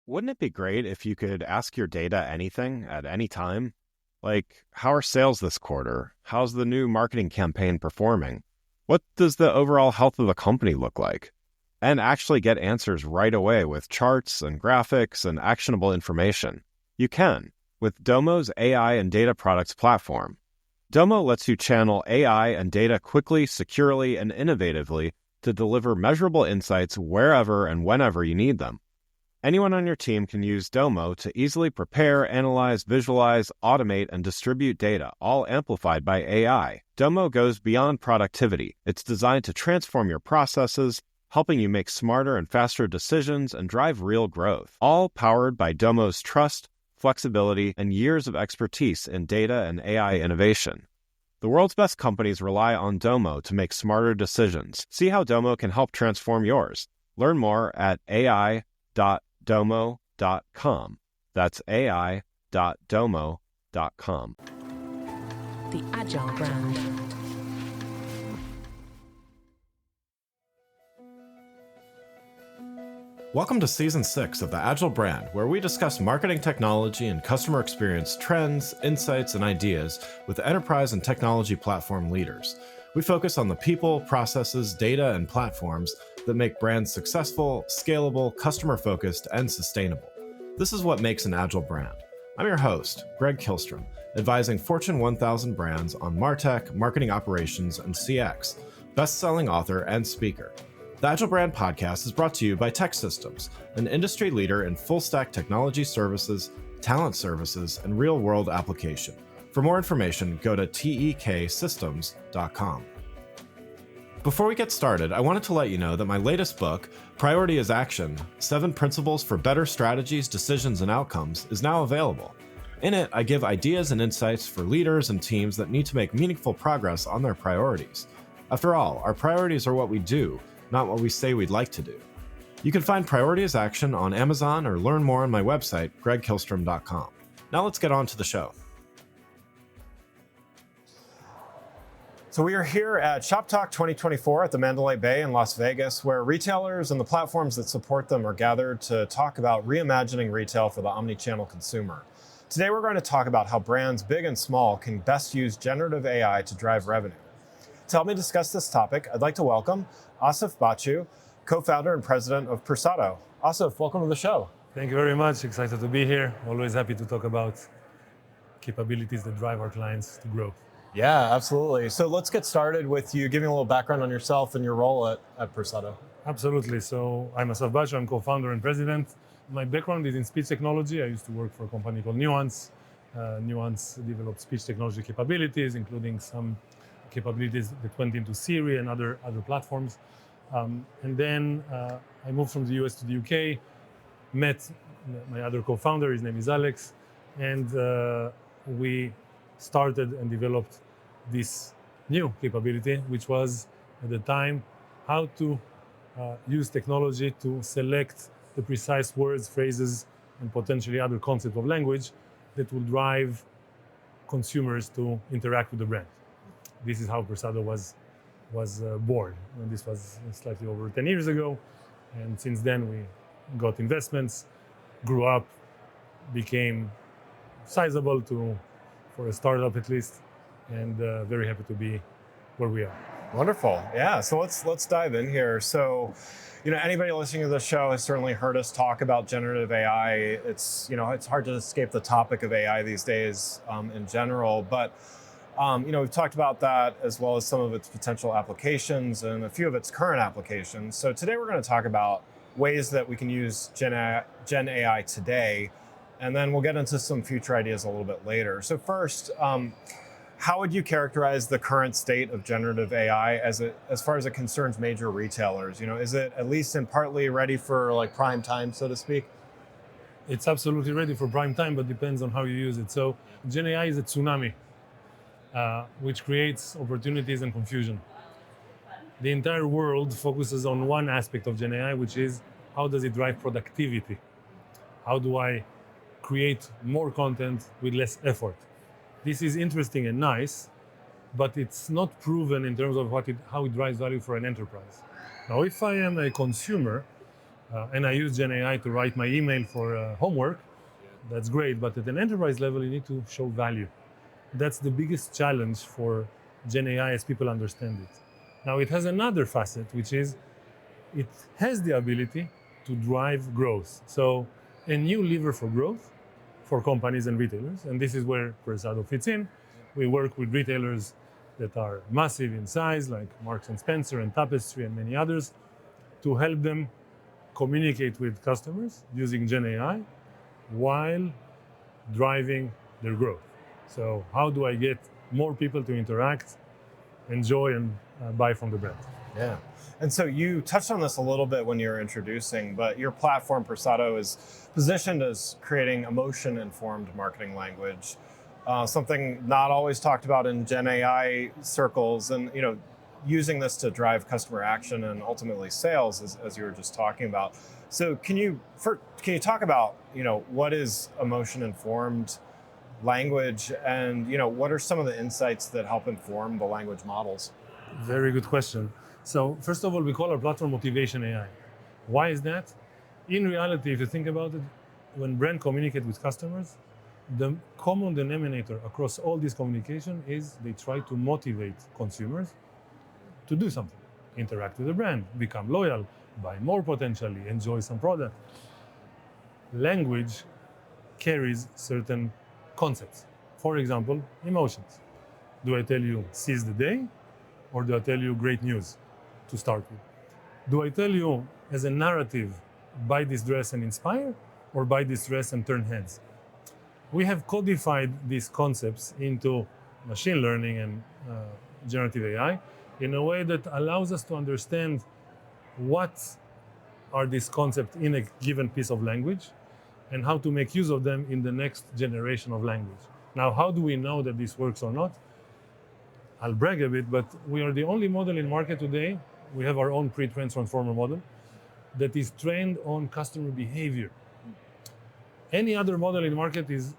Wouldn't it be great if you could ask your data anything at any time? Like, how are sales this quarter? How's the new marketing campaign performing? What does the overall health of the company look like? And actually get answers right away with charts and graphics and actionable information. You can with Domo's AI and data products platform. Domo lets you channel AI and data quickly, securely, and innovatively to deliver measurable insights wherever and whenever you need them. Anyone on your team can use Domo to easily prepare, analyze, visualize, automate, and distribute data, all amplified by AI. Domo goes beyond productivity. It's designed to transform your processes, helping you make smarter and faster decisions and drive real growth. All powered by Domo's trust, flexibility, and years of expertise in data and AI innovation. The world's best companies rely on Domo to make smarter decisions. See how Domo can help transform yours. Learn more at ai.domo.com. That's ai.domo.com. The Agile Brand. Welcome to Season 6 of the Agile Brand, where we discuss marketing technology and customer experience trends, insights, and ideas with enterprise and technology platform leaders. We focus on the people, processes, data, and platforms that make brands successful, scalable, customer-focused, and sustainable. This is what makes an Agile brand. I'm your host, Greg Kihlstrom, advising Fortune 1000 brands on MarTech, marketing operations, and CX, best-selling author and speaker. The Agile Brand podcast is brought to you by TechSystems, an industry leader in full-stack technology services, talent services, and real-world application. For more information, go to teksystems.com. Before we get started, I wanted to let you know that my latest book, Priority is Action: 7 Principles for Better Strategies, Decisions, and Outcomes, is now available. In it, I give ideas and insights for leaders and teams that need to make meaningful progress on their priorities. After all, our priorities are what we do, not what we say we'd like to do. You can find Priority is Action on Amazon or learn more on my website, gregkihlstrom.com. Now let's get on to the show. So we are here at Shoptalk 2024 at the Mandalay Bay in Las Vegas, where retailers and the platforms that support them are gathered to talk about reimagining retail for the omnichannel consumer. Today we're going to talk about how brands big and small can best use generative AI to drive revenue. To help me discuss this topic, I'd like to welcome Assaf Baciu, co-founder and president of Persado. Assaf, welcome to the show. Thank you very much. Excited to be here. Always happy to talk about capabilities that drive our clients to grow. Yeah, absolutely. So let's get started with you giving a little background on yourself and your role at Persado. Absolutely. So I'm Assaf Baciu. I'm co-founder and president. My background is in speech technology. I used to work for a company called Nuance. Nuance developed speech technology capabilities, including some capabilities that went into Siri and other platforms. And then I moved from the US to the UK, met my other co-founder, his name is Alex, and we started and developed this new capability, which was at the time how to use technology to select the precise words, phrases, and potentially other concepts of language that will drive consumers to interact with the brand. This is how Persado was born. And this was slightly over 10 years ago. And since then, we got investments, grew up, became sizable for a startup at least, and very happy to be where we are. Wonderful. Yeah. So let's dive in here. So, anybody listening to the show has certainly heard us talk about generative AI. It's hard to escape the topic of AI these days in general, but we've talked about that as well as some of its potential applications and a few of its current applications. So today we're going to talk about ways that we can use Gen AI today, and then we'll get into some future ideas a little bit later. So first, how would you characterize the current state of generative AI as far as it concerns major retailers? Is it at least in partly ready for like prime time, so to speak? It's absolutely ready for prime time, but depends on how you use it. So Gen AI is a tsunami, which creates opportunities and confusion. The entire world focuses on one aspect of Gen AI, which is how does it drive productivity? How do I create more content with less effort? This is interesting and nice, but it's not proven in terms of how it drives value for an enterprise. Now, if I am a consumer, and I use GenAI to write my email for homework, that's great. But at an enterprise level, you need to show value. That's the biggest challenge for GenAI as people understand it. Now, it has another facet, which is it has the ability to drive growth. So a new lever for growth for companies and retailers. And this is where Persado fits in. We work with retailers that are massive in size, like Marks and Spencer and Tapestry and many others, to help them communicate with customers using GenAI while driving their growth. So how do I get more people to interact, enjoy, and buy from the brand? Yeah. And so you touched on this a little bit when you were introducing, but your platform, Persado, is positioned as creating emotion-informed marketing language, something not always talked about in Gen AI circles, and using this to drive customer action and ultimately sales, as you were just talking about. So can you talk about what is emotion-informed language, and what are some of the insights that help inform the language models? Very good question. So first of all, we call our platform Motivation AI. Why is that? In reality, if you think about it, when brands communicate with customers, the common denominator across all this communication is they try to motivate consumers to do something, interact with the brand, become loyal, buy more potentially, enjoy some product. Language carries certain concepts. For example, emotions. Do I tell you seize the day, or do I tell you great news to start with? Do I tell you as a narrative, buy this dress and inspire, or buy this dress and turn heads? We have codified these concepts into machine learning and generative AI in a way that allows us to understand what are these concepts in a given piece of language and how to make use of them in the next generation of language. Now, how do we know that this works or not? I'll brag a bit, but we are the only model in market today. We have our own pre-trained transformer model that is trained on customer behavior. Any other model in market is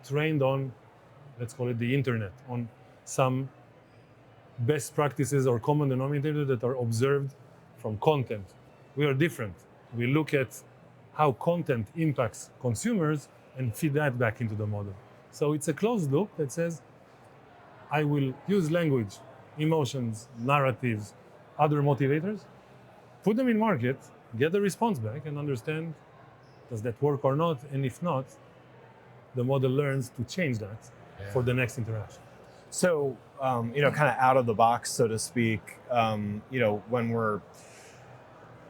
trained on, let's call it the internet, on some best practices or common denominators that are observed from content. We are different. We look at how content impacts consumers and feed that back into the model. So it's a closed loop that says, I will use language, emotions, narratives, other motivators, put them in market, get the response back, and understand, does that work or not? And if not, the model learns to change that for the next interaction. So, kind of out of the box, so to speak, when we're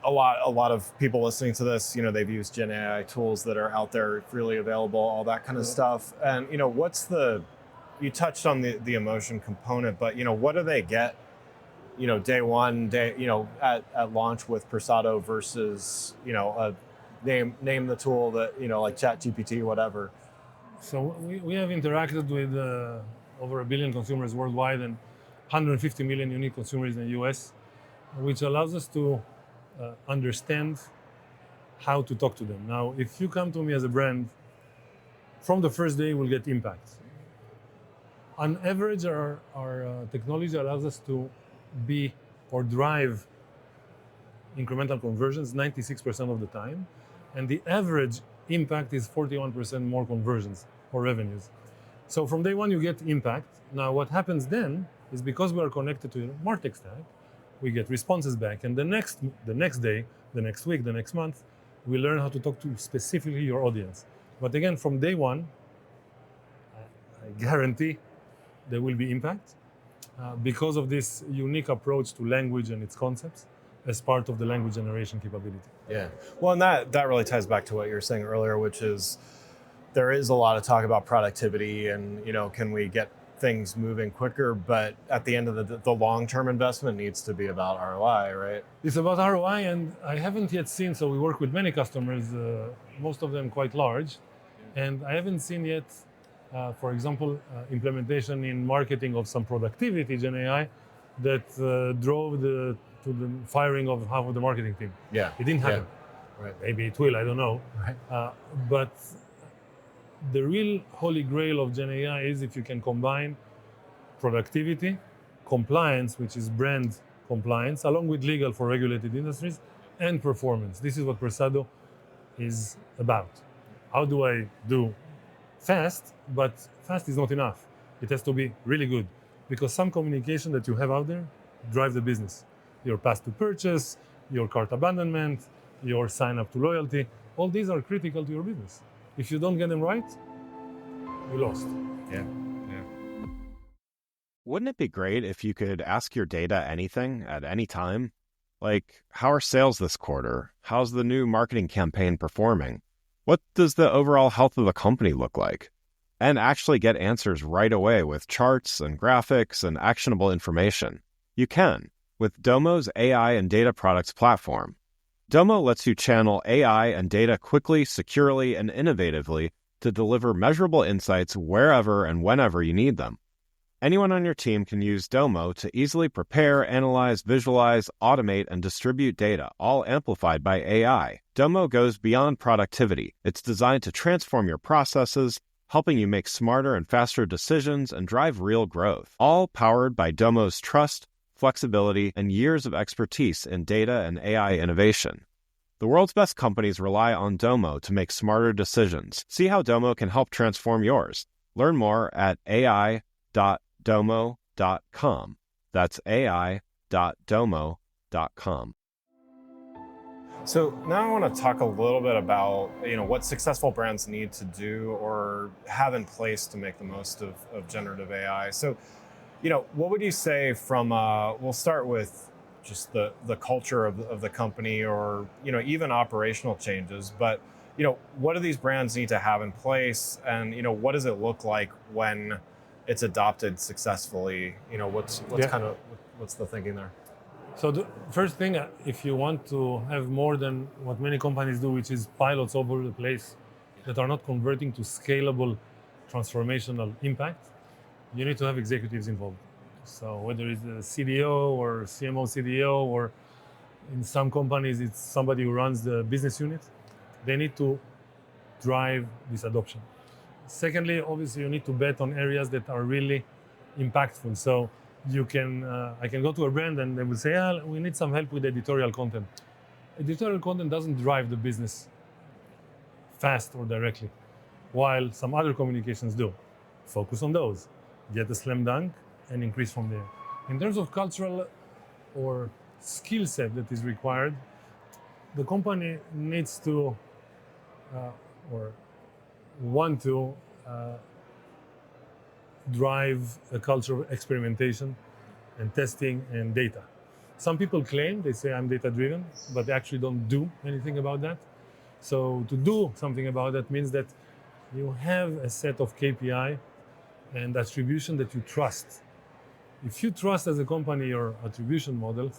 a lot of people listening to this, they've used Gen AI tools that are out there freely available, all that kind of stuff. And, you touched on the emotion component, but, what do they get, day one, at launch with Persado versus, name the tool that, like ChatGPT, whatever. So we have interacted with over 1 billion consumers worldwide and 150 million unique consumers in the US, which allows us to understand how to talk to them. Now, if you come to me as a brand, from the first day, we'll get impact. On average, our technology allows us to be or drive incremental conversions 96% of the time, and the average impact is 41% more conversions or revenues. So from day one, you get impact. Now, what happens then is because we are connected to the MarTech stack, we get responses back. And the next day, the next week, the next month, we learn how to talk to specifically your audience. But again, from day one, I guarantee there will be impact because of this unique approach to language and its concepts as part of the language generation capability. Yeah. Well, and that really ties back to what you were saying earlier, which is there is a lot of talk about productivity and, can we get things moving quicker? But at the end of the long-term investment needs to be about ROI, right? It's about ROI, and I haven't yet seen, so we work with many customers, most of them quite large, and I haven't seen yet, for example, implementation in marketing of some productivity Gen AI that drove to the firing of half of the marketing team. Yeah. It didn't happen. Yeah. Right. Maybe it will, I don't know. Right. But the real holy grail of Gen AI is if you can combine productivity, compliance, which is brand compliance, along with legal for regulated industries, and performance. This is what Persado is about. How do I do fast? But fast is not enough. It has to be really good, because some communication that you have out there drive the business. Your path to purchase, your cart abandonment, your sign up to loyalty, all these are critical to your business. If you don't get them right, you lost. Yeah. Wouldn't it be great if you could ask your data anything at any time? Like, how are sales this quarter? How's the new marketing campaign performing? What does the overall health of the company look like? And actually get answers right away with charts and graphics and actionable information. You can with Domo's AI and data products platform. Domo lets you channel AI and data quickly, securely, and innovatively to deliver measurable insights wherever and whenever you need them. Anyone on your team can use Domo to easily prepare, analyze, visualize, automate, and distribute data, all amplified by AI. Domo goes beyond productivity. It's designed to transform your processes, helping you make smarter and faster decisions and drive real growth, all powered by Domo's trust, flexibility, and years of expertise in data and AI innovation. The world's best companies rely on Domo to make smarter decisions. See how Domo can help transform yours. Learn more at ai.domo.com. That's ai.domo.com. So now I want to talk a little bit about what successful brands need to do or have in place to make the most of generative AI. So, what would you say from? We'll start with just the culture of the company, or even operational changes. But what do these brands need to have in place, and what does it look like when it's adopted successfully? What's the thinking there? So the first thing, if you want to have more than what many companies do, which is pilots all over the place that are not converting to scalable transformational impact, you need to have executives involved. So whether it's a CDO or CMO CDO, or in some companies it's somebody who runs the business unit, they need to drive this adoption. Secondly, obviously you need to bet on areas that are really impactful. So you can, I can go to a brand and they will say, we need some help with editorial content. Editorial content doesn't drive the business fast or directly, while some other communications do. Focus on those, get a slam dunk, and increase from there. In terms of cultural or skill set that is required, the company needs to or want to drive a culture of experimentation and testing and data. Some people claim, they say I'm data driven, but they actually don't do anything about that. So to do something about that means that you have a set of KPI and attribution that you trust. If you trust as a company your attribution model,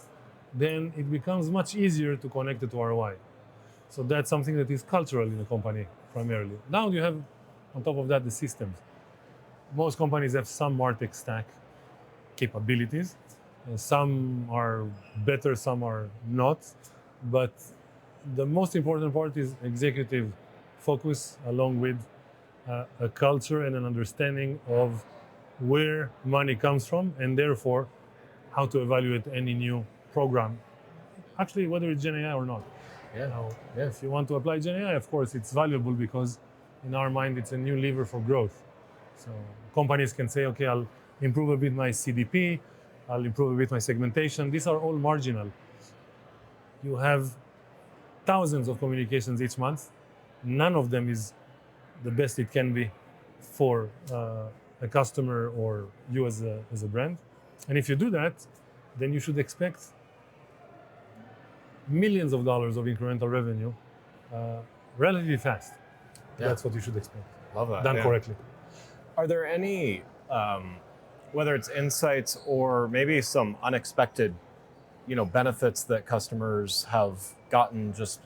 then it becomes much easier to connect it to ROI. So that's something that is cultural in a company primarily. Now you have on top of that the systems. Most companies have some MarTech stack capabilities. Some are better, some are not. But the most important part is executive focus, along with a culture and an understanding of where money comes from, and therefore how to evaluate any new program. Actually, whether it's GenAI or not. Now, if you want to apply GenAI, of course, it's valuable because in our mind, it's a new lever for growth. So companies can say, okay, I'll improve a bit my CDP, I'll improve a bit my segmentation. These are all marginal. You have thousands of communications each month. None of them is the best it can be for a customer or you as a brand. And if you do that, then you should expect millions of dollars of incremental revenue relatively fast. Yeah. That's what you should expect. Love that. Done correctly. Are there any, whether it's insights or maybe some unexpected, benefits that customers have gotten? Just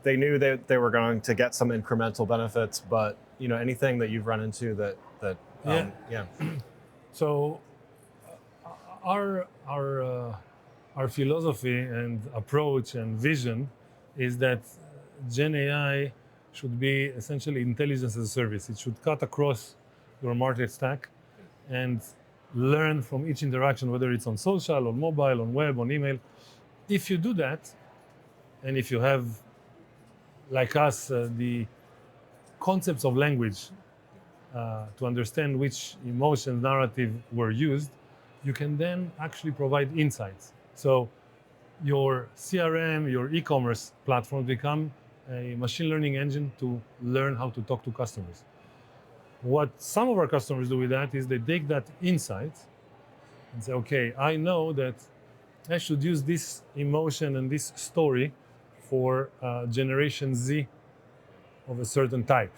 they knew that they were going to get some incremental benefits, but anything that you've run into that So our philosophy and approach and vision is that GenAI should be essentially intelligence as a service. It should cut across your market stack and learn from each interaction, whether it's on social, on mobile, on web, on email. If you do that, And if you have, like us, the concepts of language to understand which emotion narrative were used, you can then actually provide insights. So your CRM, your e-commerce platform become a machine learning engine to learn how to talk to customers. What some of our customers do with that is they take that insight and say, okay, I know that I should use this emotion and this story for Generation Z of a certain type.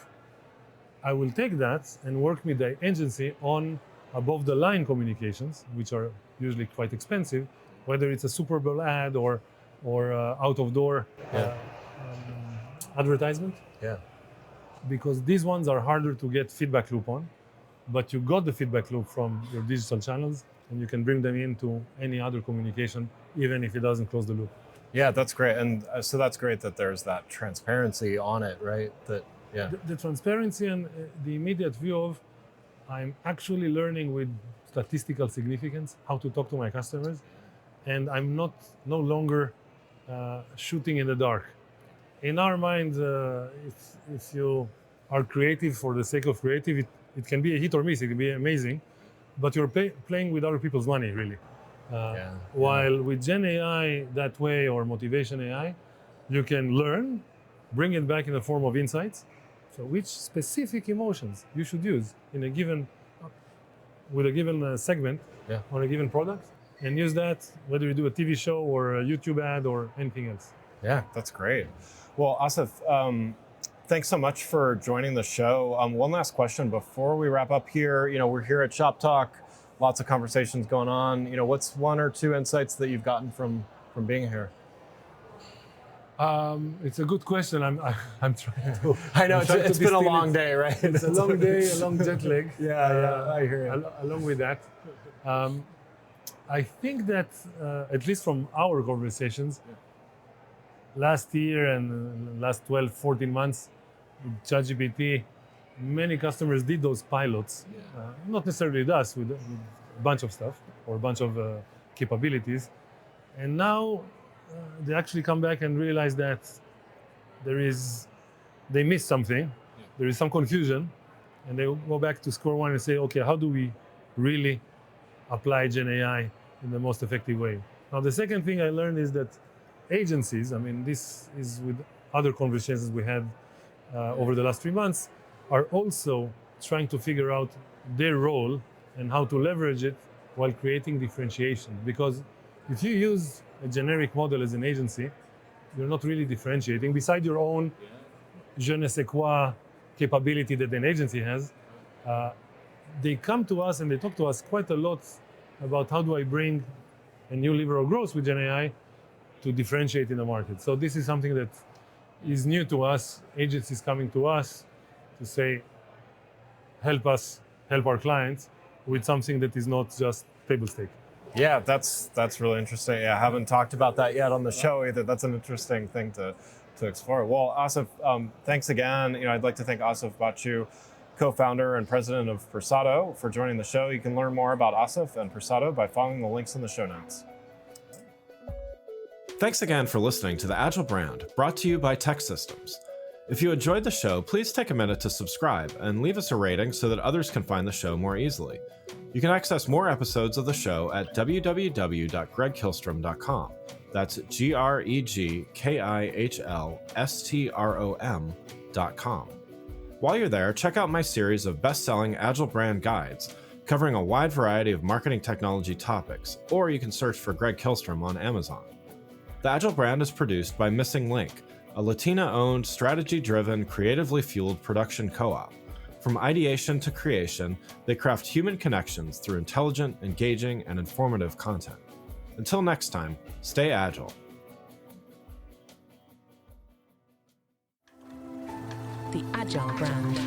I will take that and work with the agency on above the line communications, which are usually quite expensive, whether it's a Super Bowl ad or out of door advertisement. Yeah. Because these ones are harder to get feedback loop on, but you got the feedback loop from your digital channels and you can bring them into any other communication, even if it doesn't close the loop. Yeah, that's great. And so that's great that there's that transparency on it, right? The transparency and the immediate view of I'm actually learning with statistical significance how to talk to my customers, and I'm no longer shooting in the dark. In our mind, if you are creative for the sake of creative, it can be a hit or miss. It can be amazing, but you're playing with other people's money, really. While with GenAI that way, or motivation AI, you can learn, bring it back in the form of insights. So which specific emotions you should use in a given, with a given segment on a given product, and use that whether you do a TV show or a YouTube ad or anything else. Yeah, that's great. Well, Assaf, thanks so much for joining the show. One last question before we wrap up here. We're here at Shoptalk, lots of conversations going on. What's one or two insights that you've gotten from being here? It's a good question. I'm trying to. I know it's been a long day, right? It's a long day, a long jet lag. I hear you. Along with that, I think that at least from our conversations, last year and last 12, 14 months, with ChatGPT, many customers did those pilots. Not necessarily with us, with a bunch of stuff or a bunch of capabilities, and now. They actually come back and realize that they missed something, there is some confusion, and they go back to square one and say, okay, how do we really apply GenAI in the most effective way? Now, the second thing I learned is that agencies, this is with other conversations we had over the last 3 months, are also trying to figure out their role and how to leverage it while creating differentiation. Because if you use a generic model as an agency, you're not really differentiating. Beside your own je ne sais quoi capability that an agency has, they come to us and they talk to us quite a lot about how do I bring a new lever of growth with GenAI to differentiate in the market. So this is something that is new to us, agencies coming to us to say, help us help our clients with something that is not just table stake. Yeah, that's really interesting. Yeah, I haven't talked about that yet on the show either. That's an interesting thing to explore. Well, Assaf, thanks again. I'd like to thank Assaf Baciu, co-founder and president of Persado, for joining the show. You can learn more about Assaf and Persado by following the links in the show notes. Thanks again for listening to The Agile Brand, brought to you by Tech Systems. If you enjoyed the show, please take a minute to subscribe and leave us a rating so that others can find the show more easily. You can access more episodes of the show at www.gregkillstrom.com. That's GregKilstrom.com. While you're there, check out my series of best-selling Agile Brand guides covering a wide variety of marketing technology topics, or you can search for Greg Killstrom on Amazon. The Agile Brand is produced by Missing Link, a Latina-owned, strategy-driven, creatively fueled production co-op. From ideation to creation, they craft human connections through intelligent, engaging, and informative content. Until next time, stay agile. The Agile Brand.